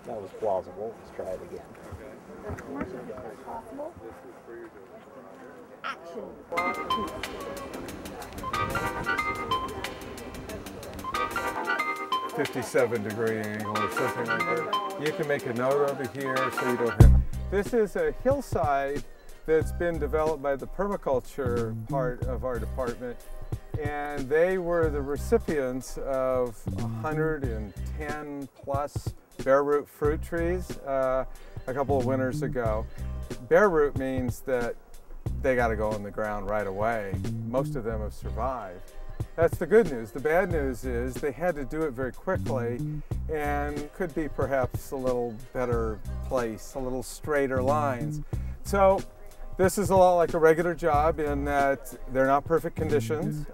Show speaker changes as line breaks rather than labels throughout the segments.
That was plausible. Let's try it again.
Commercial is possible. Action.
57-degree angle or something like that. You can make a note over here so you don't have. This is a hillside that's been developed by the permaculture part of our department, and they were the recipients of 110 plus bare root fruit trees a couple of winters ago. Bare root means that they got to go in the ground right away. Most of them have survived. That's the good news. The bad news is they had to do it very quickly and could be perhaps a little better place, a little straighter lines. So this is a lot like a regular job in that they're not perfect conditions.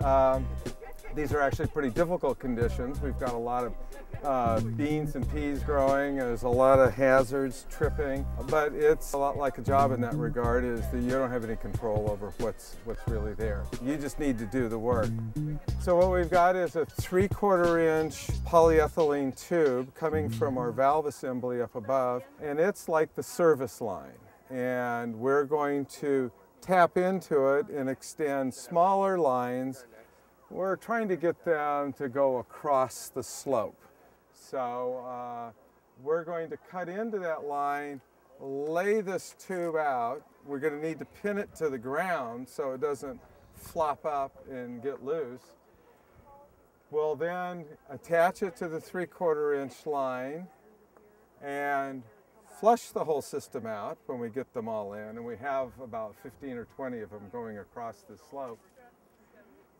These are actually pretty difficult conditions. We've got a lot of beans and peas growing. There's a lot of hazards, tripping, but it's a lot like a job in that regard, is that you don't have any control over what's really there. You just need to do the work. So what we've got is a 3/4 inch polyethylene tube coming from our valve assembly up above, and it's like the service line. And we're going to tap into it and extend smaller lines. We're trying to get them to go across the slope. So we're going to cut into that line, lay this tube out. We're going to need to pin it to the ground so it doesn't flop up and get loose. We'll then attach it to the 3/4 inch line and flush the whole system out when we get them all in, and we have about 15 or 20 of them going across the slope.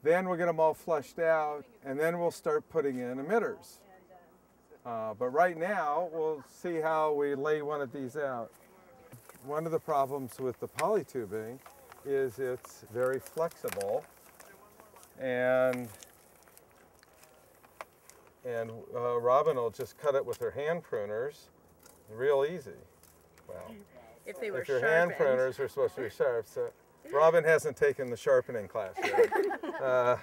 Then we'll get them all flushed out, and then we'll start putting in emitters. But right now, we'll see how we lay one of these out. One of the problems with the polytubing is it's very flexible, and Robyn will just cut it with her hand pruners. Real easy. Well,
If they were
if your
sharpened.
hand pruners are supposed to be sharp, so Robyn hasn't taken the sharpening class yet.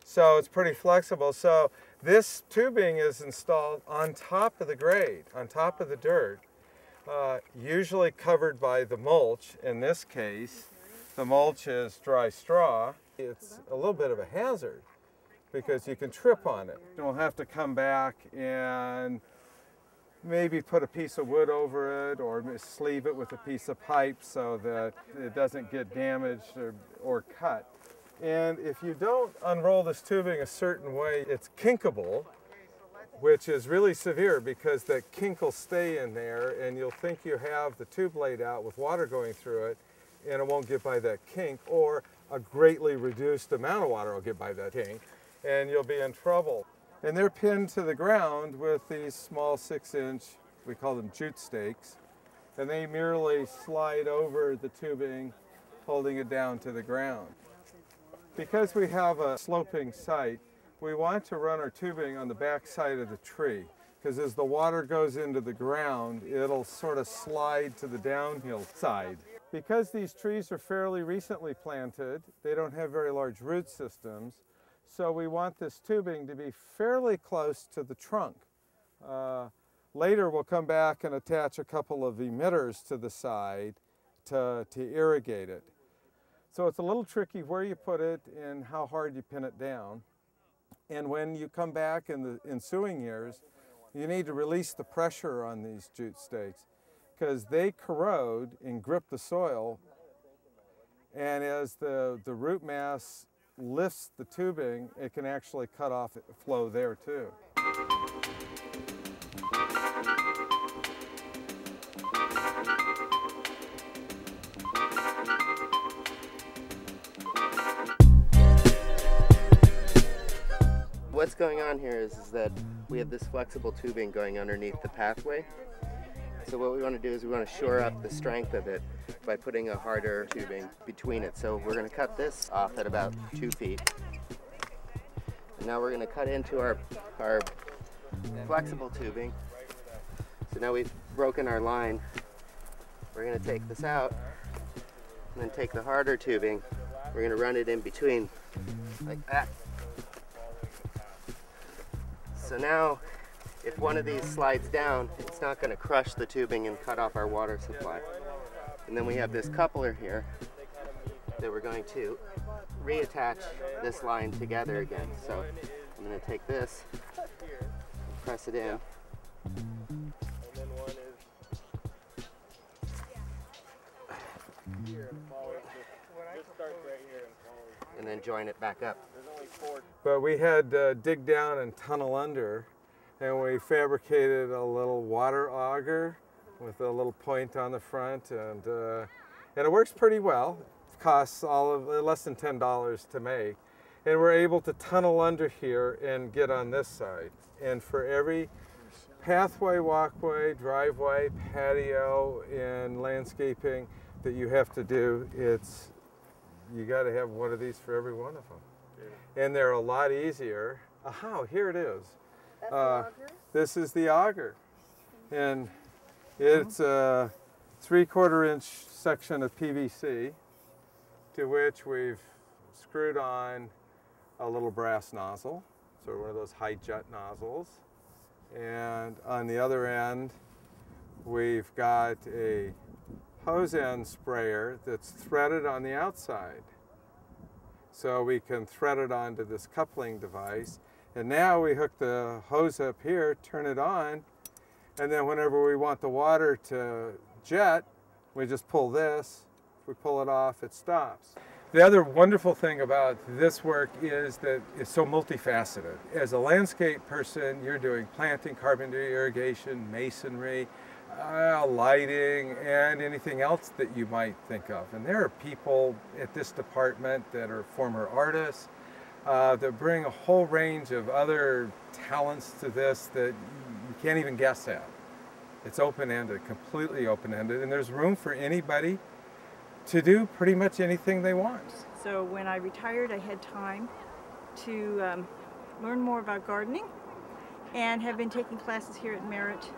So it's pretty flexible. So this tubing is installed on top of the grade, on top of the dirt, usually covered by the mulch. In this case, the mulch is dry straw. It's a little bit of a hazard because you can trip on it. You'll have to come back and maybe put a piece of wood over it or sleeve it with a piece of pipe so that it doesn't get damaged or cut. And if you don't unroll this tubing a certain way, it's kinkable, which is really severe because that kink will stay in there and you'll think you have the tube laid out with water going through it and it won't get by that kink, or a greatly reduced amount of water will get by that kink and you'll be in trouble. And they're pinned to the ground with these small 6-inch, we call them jute stakes, and they merely slide over the tubing, holding it down to the ground. Because we have a sloping site, we want to run our tubing on the back side of the tree, because as the water goes into the ground, it'll sort of slide to the downhill side. Because these trees are fairly recently planted, they don't have very large root systems, so we want this tubing to be fairly close to the trunk. Later we'll come back and attach a couple of emitters to the side to irrigate it. So it's a little tricky where you put it and how hard you pin it down. And when you come back in the ensuing years, you need to release the pressure on these jute stakes because they corrode and grip the soil. And as the root mass lifts the tubing, it can actually cut off flow there too.
What's going on here is that we have this flexible tubing going underneath the pathway. So what we want to do is we want to shore up the strength of it by putting a harder tubing between it. So we're going to cut this off at about 2 feet. And now we're going to cut into our flexible tubing. So now we've broken our line. We're going to take this out and then take the harder tubing. We're going to run it in between like that. So now if one of these slides down, it's not going to crush the tubing and cut off our water supply. And then we have this coupler here that we're going to reattach this line together again. So I'm going to take this, press it in. And then join it back up.
But we had to dig down and tunnel under, and we fabricated a little water auger with a little point on the front, and it works pretty well. It costs less than $10 to make, and we're able to tunnel under here and get on this side. And for every pathway, walkway, driveway, patio, and landscaping that you have to do, you got to have one of these for every one of them. And they're a lot easier. Aha, here it is.
That's the auger?
This is the auger. And it's a 3/4 inch section of PVC to which we've screwed on a little brass nozzle, so one of those high jet nozzles. And on the other end, we've got a hose end sprayer that's threaded on the outside. So we can thread it onto this coupling device. And now we hook the hose up here, turn it on, and then whenever we want the water to jet, we just pull this. If we pull it off, it stops. The other wonderful thing about this work is that it's so multifaceted. As a landscape person, you're doing planting, carpentry, irrigation, masonry, lighting, and anything else that you might think of. And there are people at this department that are former artists that bring a whole range of other talents to this that you can't even guess at. It's open-ended, completely open-ended, and there's room for anybody to do pretty much anything they want.
So when I retired, I had time to learn more about gardening and have been taking classes here at Merritt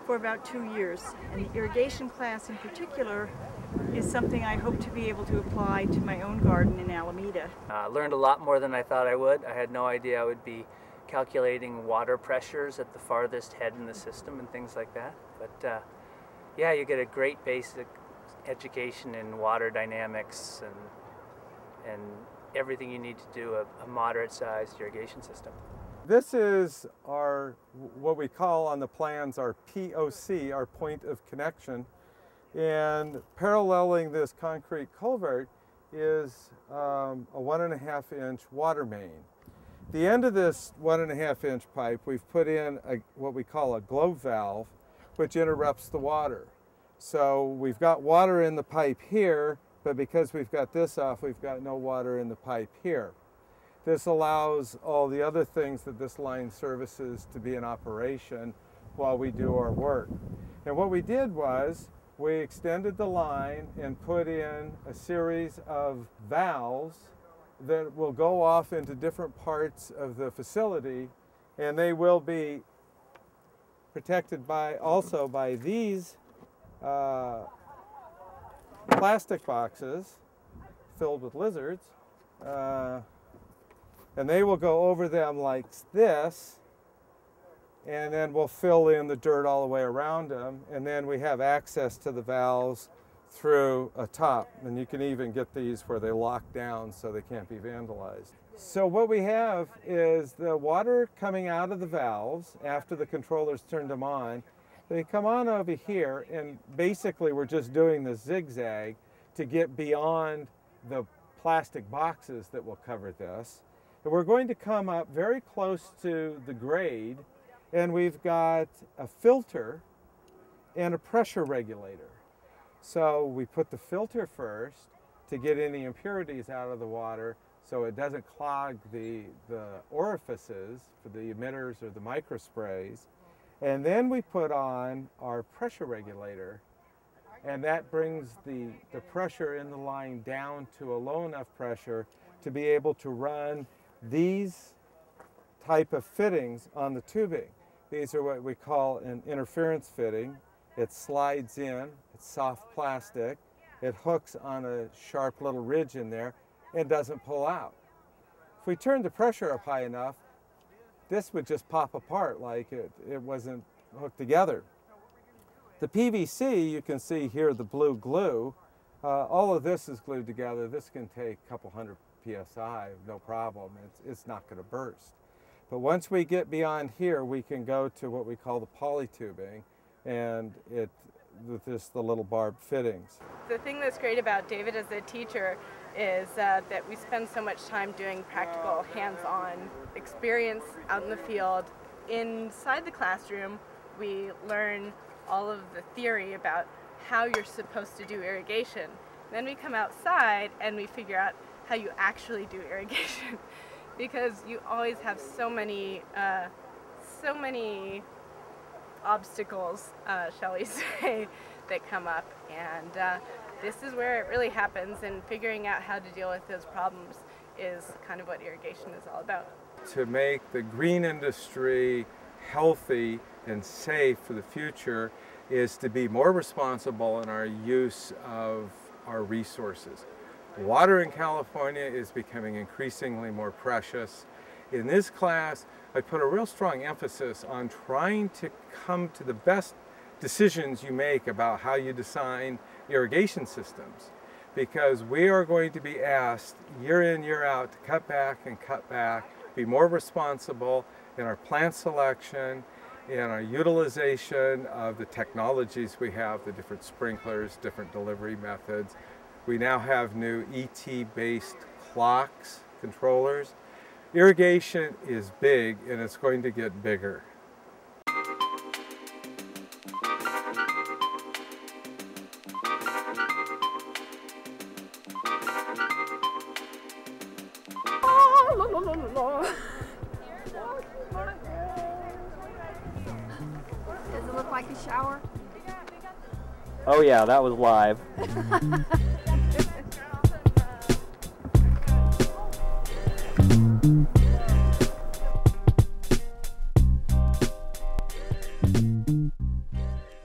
for about 2 years. And the irrigation class in particular is something I hope to be able to apply to my own garden in Alameda.
I learned a lot more than I thought I would. I had no idea I would be calculating water pressures at the farthest head in the system and things like that. But yeah, you get a great basic education in water dynamics and everything you need to do a moderate-sized irrigation system.
This is what we call on the plans our POC, our point of connection. And paralleling this concrete culvert is a 1.5 inch water main. The end of this 1.5 inch pipe, we've put in what we call a globe valve, which interrupts the water. So we've got water in the pipe here, but because we've got this off, we've got no water in the pipe here. This allows all the other things that this line services to be in operation while we do our work. And what we did was we extended the line and put in a series of valves that will go off into different parts of the facility, and they will be protected also by these plastic boxes filled with lizards. And they will go over them like this, and then we'll fill in the dirt all the way around them, and then we have access to the valves through a top. And you can even get these where they lock down so they can't be vandalized. So what we have is the water coming out of the valves after the controllers turned them on. They come on over here, and basically we're just doing the zigzag to get beyond the plastic boxes that will cover this. And we're going to come up very close to the grade, and we've got a filter and a pressure regulator. So we put the filter first to get any impurities out of the water so it doesn't clog the orifices for the emitters or the microsprays. And then we put on our pressure regulator, and that brings the pressure in the line down to a low enough pressure to be able to run these type of fittings on the tubing. These are what we call an interference fitting. It slides in, it's soft plastic, it hooks on a sharp little ridge in there and doesn't pull out. If we turn the pressure up high enough, this would just pop apart like it wasn't hooked together. The PVC, you can see here the blue glue, all of this is glued together. This can take a couple hundred PSI, no problem. It's not going to burst. But once we get beyond here, we can go to what we call the polytubing, and with the little barbed fittings.
The thing that's great about David as a teacher is that we spend so much time doing practical, hands-on experience out in the field. Inside the classroom, we learn all of the theory about how you're supposed to do irrigation. Then we come outside and we figure out how you actually do irrigation, because you always have so many obstacles, shall we say, that come up, and this is where it really happens, and figuring out how to deal with those problems is kind of what irrigation is all about.
To make the green industry healthy and safe for the future is to be more responsible in our use of our resources. Water in California is becoming increasingly more precious. In this class, I put a real strong emphasis on trying to come to the best decisions you make about how you design irrigation systems, because we are going to be asked year in, year out to cut back, be more responsible in our plant selection, in our utilization of the technologies we have, the different sprinklers, different delivery methods. We now have new ET-based clocks, controllers. Irrigation is big, and it's going to get bigger.
Does it look like a shower?
Oh yeah, that was live.